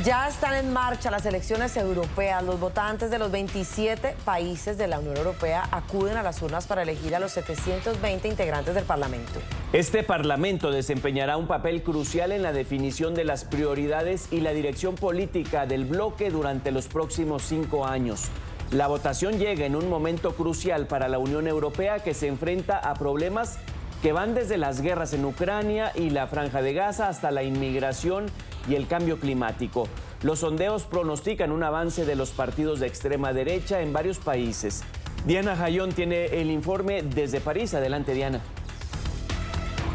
Ya están en marcha las elecciones europeas. Los votantes de los 27 países de la Unión Europea acuden a las urnas para elegir a los 720 integrantes del Parlamento. Este Parlamento desempeñará un papel crucial en la definición de las prioridades y la dirección política del bloque durante los próximos 5 años. La votación llega en un momento crucial para la Unión Europea, que se enfrenta a problemas que van desde las guerras en Ucrania y la Franja de Gaza hasta la inmigración y el cambio climático. Los sondeos pronostican un avance de los partidos de extrema derecha en varios países. Diana Jayón tiene el informe desde París. Adelante, Diana.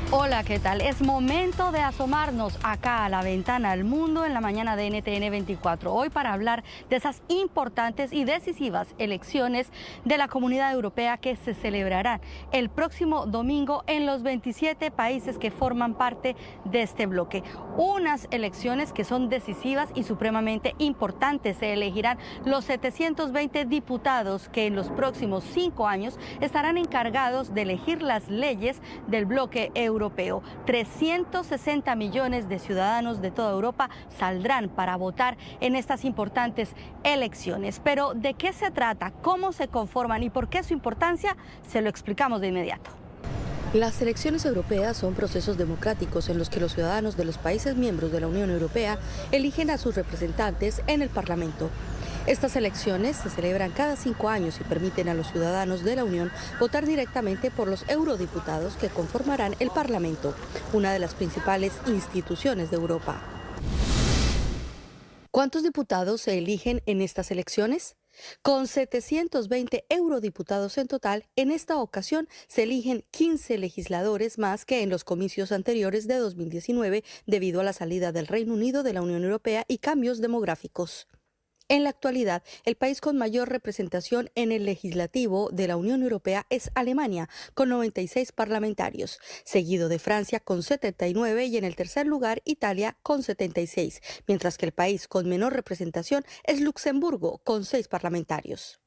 Hola, ¿qué tal? Es momento de asomarnos acá a la ventana al mundo en la mañana de NTN 24. Hoy para hablar de esas importantes y decisivas elecciones de la Comunidad Europea que se celebrarán el próximo domingo en los 27 países que forman parte de este bloque. Unas elecciones que son decisivas y supremamente importantes. Se elegirán los 720 diputados que en los próximos 5 años estarán encargados de elegir las leyes del bloque europeo. 360 millones de ciudadanos de toda Europa saldrán para votar en estas importantes elecciones. Pero ¿de qué se trata? ¿Cómo se conforman? ¿Y por qué su importancia? Se lo explicamos de inmediato. Las elecciones europeas son procesos democráticos en los que los ciudadanos de los países miembros de la Unión Europea eligen a sus representantes en el Parlamento. Estas elecciones se celebran cada 5 años y permiten a los ciudadanos de la Unión votar directamente por los eurodiputados que conformarán el Parlamento, una de las principales instituciones de Europa. ¿Cuántos diputados se eligen en estas elecciones? Con 720 eurodiputados en total, en esta ocasión se eligen 15 legisladores más que en los comicios anteriores de 2019 debido a la salida del Reino Unido de la Unión Europea y cambios demográficos. En la actualidad, el país con mayor representación en el legislativo de la Unión Europea es Alemania, con 96 parlamentarios, seguido de Francia con 79 y en el tercer lugar Italia con 76, mientras que el país con menor representación es Luxemburgo, con 6 parlamentarios.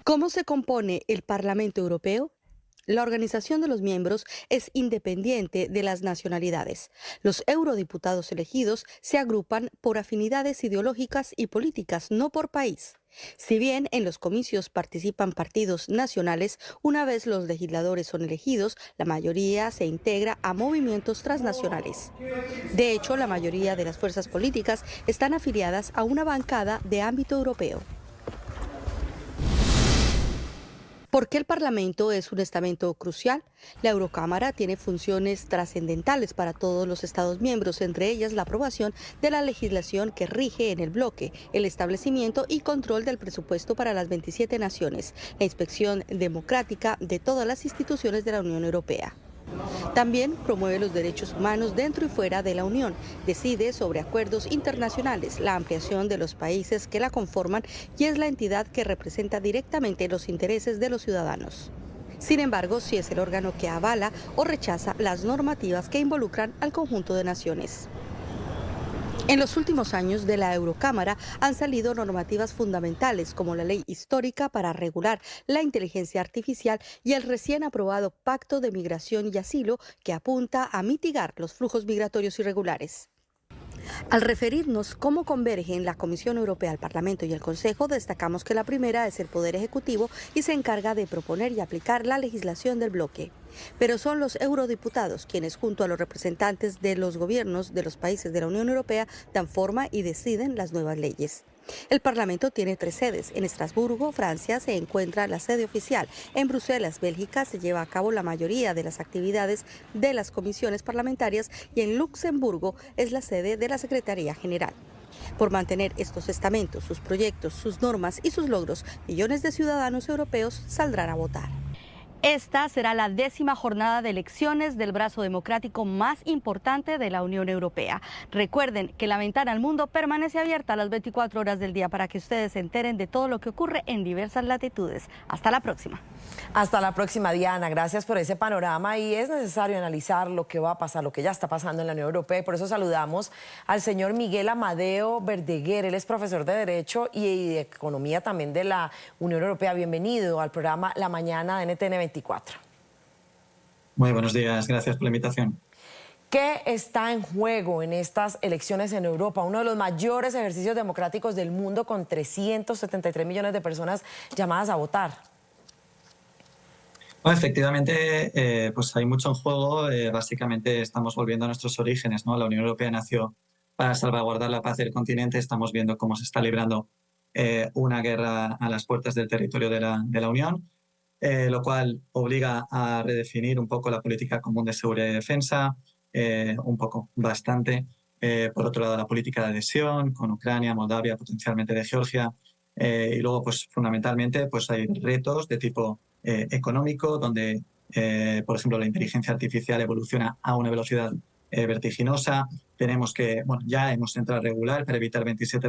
¿Cómo se compone el Parlamento Europeo? La organización de los miembros es independiente de las nacionalidades. Los eurodiputados elegidos se agrupan por afinidades ideológicas y políticas, no por país. Si bien en los comicios participan partidos nacionales, una vez los legisladores son elegidos, la mayoría se integra a movimientos transnacionales. De hecho, la mayoría de las fuerzas políticas están afiliadas a una bancada de ámbito europeo. ¿Por qué el Parlamento es un estamento crucial? La Eurocámara tiene funciones trascendentales para todos los Estados miembros, entre ellas la aprobación de la legislación que rige en el bloque, el establecimiento y control del presupuesto para las 27 naciones, la inspección democrática de todas las instituciones de la Unión Europea. También promueve los derechos humanos dentro y fuera de la Unión, decide sobre acuerdos internacionales, la ampliación de los países que la conforman y es la entidad que representa directamente los intereses de los ciudadanos. Sin embargo, sí es el órgano que avala o rechaza las normativas que involucran al conjunto de naciones. En los últimos años de la Eurocámara han salido normativas fundamentales como la ley histórica para regular la inteligencia artificial y el recién aprobado Pacto de Migración y Asilo que apunta a mitigar los flujos migratorios irregulares. Al referirnos cómo convergen la Comisión Europea, el Parlamento y el Consejo, destacamos que la primera es el Poder Ejecutivo y se encarga de proponer y aplicar la legislación del bloque. Pero son los eurodiputados quienes, junto a los representantes de los gobiernos de los países de la Unión Europea, dan forma y deciden las nuevas leyes. El Parlamento tiene 3 sedes. En Estrasburgo, Francia, se encuentra la sede oficial. En Bruselas, Bélgica, se lleva a cabo la mayoría de las actividades de las comisiones parlamentarias y en Luxemburgo es la sede de la Secretaría General. Por mantener estos estamentos, sus proyectos, sus normas y sus logros, millones de ciudadanos europeos saldrán a votar. Esta será la 10ª jornada de elecciones del brazo democrático más importante de la Unión Europea. Recuerden que la ventana al mundo permanece abierta a las 24 horas del día para que ustedes se enteren de todo lo que ocurre en diversas latitudes. Hasta la próxima. Hasta la próxima, Diana. Gracias por ese panorama y es necesario analizar lo que va a pasar, lo que ya está pasando en la Unión Europea y por eso saludamos al señor Miguel Amadeo Verdeguer. Él es profesor de Derecho y de Economía también de la Unión Europea. Bienvenido al programa La Mañana de NTN 24. Muy buenos días, gracias por la invitación. ¿Qué está en juego en estas elecciones en Europa? Uno de los mayores ejercicios democráticos del mundo, con 373 millones de personas llamadas a votar. Bueno, efectivamente, pues hay mucho en juego. Básicamente estamos volviendo a nuestros orígenes, ¿no? La Unión Europea nació para salvaguardar la paz del continente. Estamos viendo cómo se está librando una guerra a las puertas del territorio de la Unión, lo cual obliga a redefinir un poco la política común de seguridad y defensa, un poco, bastante. Por otro lado, la política de adhesión con Ucrania, Moldavia, potencialmente de Georgia. Y luego, pues fundamentalmente, pues hay retos de tipo económico, donde, por ejemplo, la inteligencia artificial evoluciona a una velocidad vertiginosa. Tenemos que, bueno, ya hemos entrado a regular para evitar 27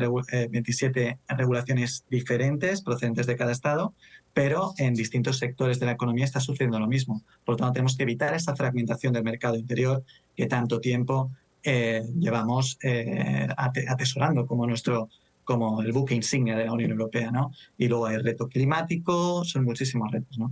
regulaciones diferentes procedentes de cada estado, pero en distintos sectores de la economía está sucediendo lo mismo. Por lo tanto, tenemos que evitar esa fragmentación del mercado interior que tanto tiempo llevamos atesorando como el buque insignia de la Unión Europea, ¿no? Y luego hay el reto climático, son muchísimos retos, ¿no?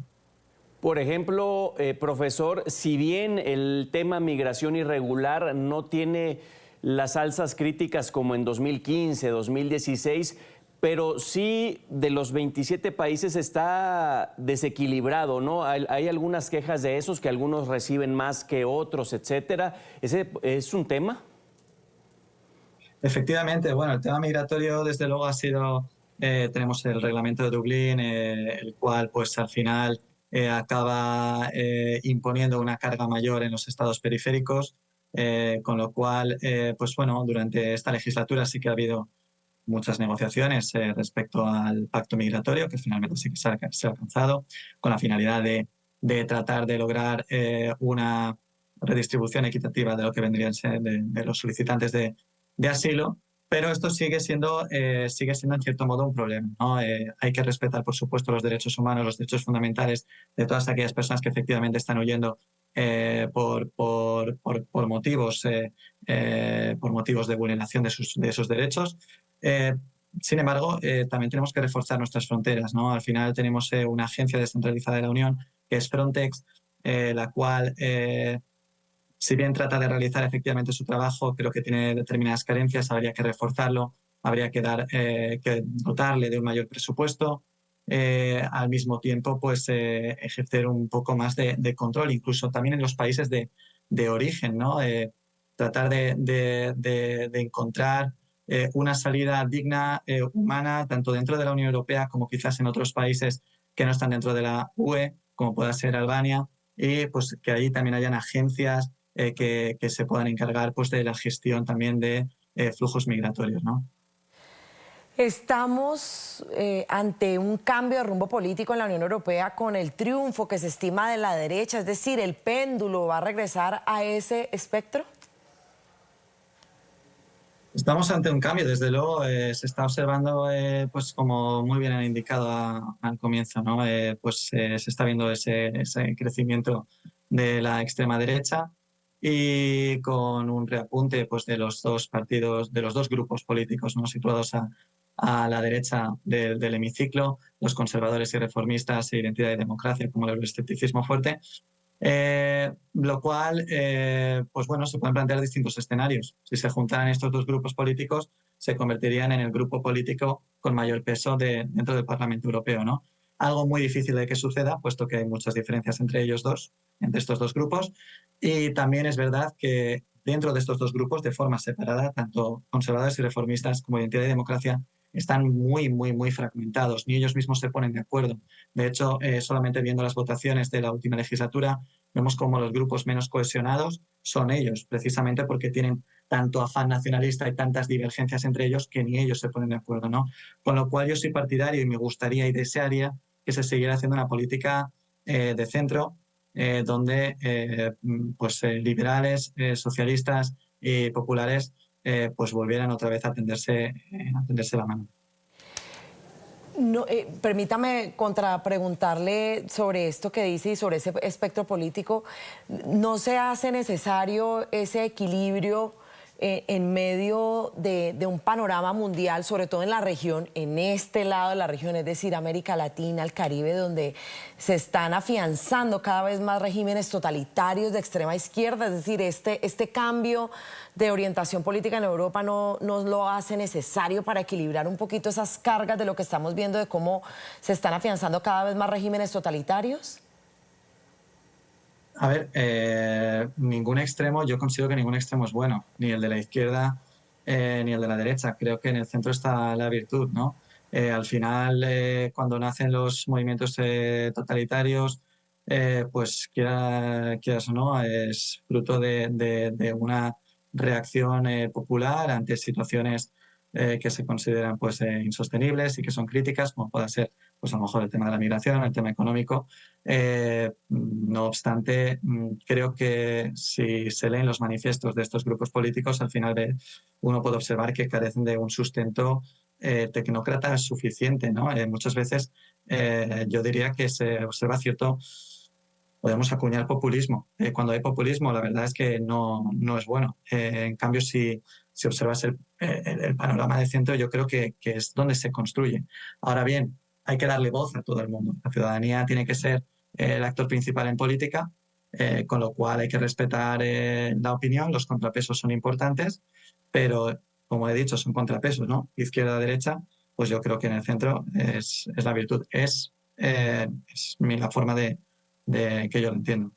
Por ejemplo, profesor, si bien el tema migración irregular no tiene las alzas críticas como en 2015, 2016, pero sí de los 27 países está desequilibrado, ¿no? Hay algunas quejas de esos, que algunos reciben más que otros, etcétera. ¿Ese es un tema? Efectivamente, bueno, el tema migratorio desde luego ha sido, tenemos el reglamento de Dublín, el cual pues al final acaba imponiendo una carga mayor en los estados periféricos, con lo cual, pues bueno, durante esta legislatura sí que ha habido muchas negociaciones respecto al pacto migratorio, que finalmente sí que se ha alcanzado, con la finalidad de tratar de lograr una redistribución equitativa de lo que vendrían de los solicitantes de asilo, pero esto sigue siendo en cierto modo un problema, ¿no? Hay que respetar, por supuesto, los derechos humanos, los derechos fundamentales de todas aquellas personas que efectivamente están huyendo por motivos de vulneración de esos derechos. Sin embargo, también tenemos que reforzar nuestras fronteras, ¿no? Al final tenemos una agencia descentralizada de la Unión, que es Frontex, la cual, si bien trata de realizar efectivamente su trabajo, creo que tiene determinadas carencias, habría que reforzarlo, habría que dotarle de un mayor presupuesto, al mismo tiempo pues ejercer un poco más de control, incluso también en los países de origen, ¿no? Tratar de encontrar una salida digna, humana, tanto dentro de la Unión Europea como quizás en otros países que no están dentro de la UE, como pueda ser Albania, y pues que allí también hayan agencias que se puedan encargar pues de la gestión también de flujos migratorios, ¿no? Estamos ante un cambio de rumbo político en la Unión Europea, con el triunfo que se estima de la derecha, es decir, ¿el péndulo va a regresar a ese espectro? Estamos ante un cambio, desde luego. Se está observando, pues como muy bien han indicado al comienzo, ¿no? Se está viendo ese crecimiento de la extrema derecha, y con un reapunte pues de los dos partidos, de los dos grupos políticos, ¿no? Situados a la derecha del hemiciclo, los conservadores y reformistas e Identidad y Democracia, como el euroescepticismo fuerte. Lo cual, pues bueno, se pueden plantear distintos escenarios. Si se juntaran estos dos grupos políticos, se convertirían en el grupo político con mayor peso dentro del Parlamento Europeo, ¿no? Algo muy difícil de que suceda, puesto que hay muchas diferencias entre ellos dos, entre estos dos grupos. Y también es verdad que dentro de estos dos grupos, de forma separada, tanto conservadores y reformistas como Identidad y Democracia, están muy, muy, muy fragmentados. Ni ellos mismos se ponen de acuerdo. De hecho, solamente viendo las votaciones de la última legislatura, vemos como los grupos menos cohesionados son ellos, precisamente porque tienen tanto afán nacionalista y tantas divergencias entre ellos que ni ellos se ponen de acuerdo, ¿no? Con lo cual yo soy partidario y me gustaría y desearía que se siguiera haciendo una política de centro, donde liberales, socialistas y populares pues volvieran otra vez a tenderse la mano. No, permítame contrapreguntarle sobre esto que dice y sobre ese espectro político. ¿No se hace necesario ese equilibrio en medio de un panorama mundial, sobre todo en la región, en este lado de la región, es decir, América Latina, el Caribe, donde se están afianzando cada vez más regímenes totalitarios de extrema izquierda? Es decir, este cambio de orientación política en Europa no lo hace necesario para equilibrar un poquito esas cargas de lo que estamos viendo, de cómo se están afianzando cada vez más regímenes totalitarios. A ver, ningún extremo, yo considero que ningún extremo es bueno, ni el de la izquierda ni el de la derecha. Creo que en el centro está la virtud, ¿no? Al final, cuando nacen los movimientos totalitarios, pues quieras o no, es fruto de una reacción popular ante situaciones que se consideran pues insostenibles y que son críticas, como pueda ser pues a lo mejor el tema de la migración, el tema económico. No obstante, creo que si se leen los manifiestos de estos grupos políticos, al final uno puede observar que carecen de un sustento tecnócrata suficiente, ¿no? Muchas veces yo diría que se observa cierto, podemos acuñar populismo. Cuando hay populismo, la verdad es que no es bueno. En cambio, si observas el panorama de centro, yo creo que es donde se construye. Ahora bien, hay que darle voz a todo el mundo. La ciudadanía tiene que ser el actor principal en política, con lo cual hay que respetar la opinión, los contrapesos son importantes, pero como he dicho, son contrapesos, ¿no? Izquierda-derecha, pues yo creo que en el centro es la virtud, es la forma de que yo lo entiendo.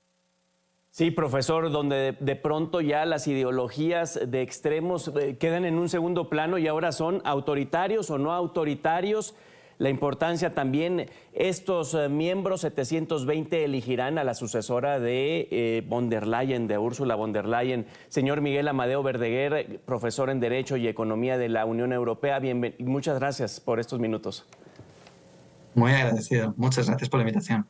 Sí, profesor, donde de pronto ya las ideologías de extremos quedan en un segundo plano y ahora son autoritarios o no autoritarios. La importancia también, estos miembros 720 elegirán a la sucesora de von der Leyen, de Ursula von der Leyen. Señor Miguel Amadeo Verdaguer, profesor en Derecho y Economía de la Unión Europea, muchas gracias por estos minutos. Muy agradecido. Muchas gracias por la invitación.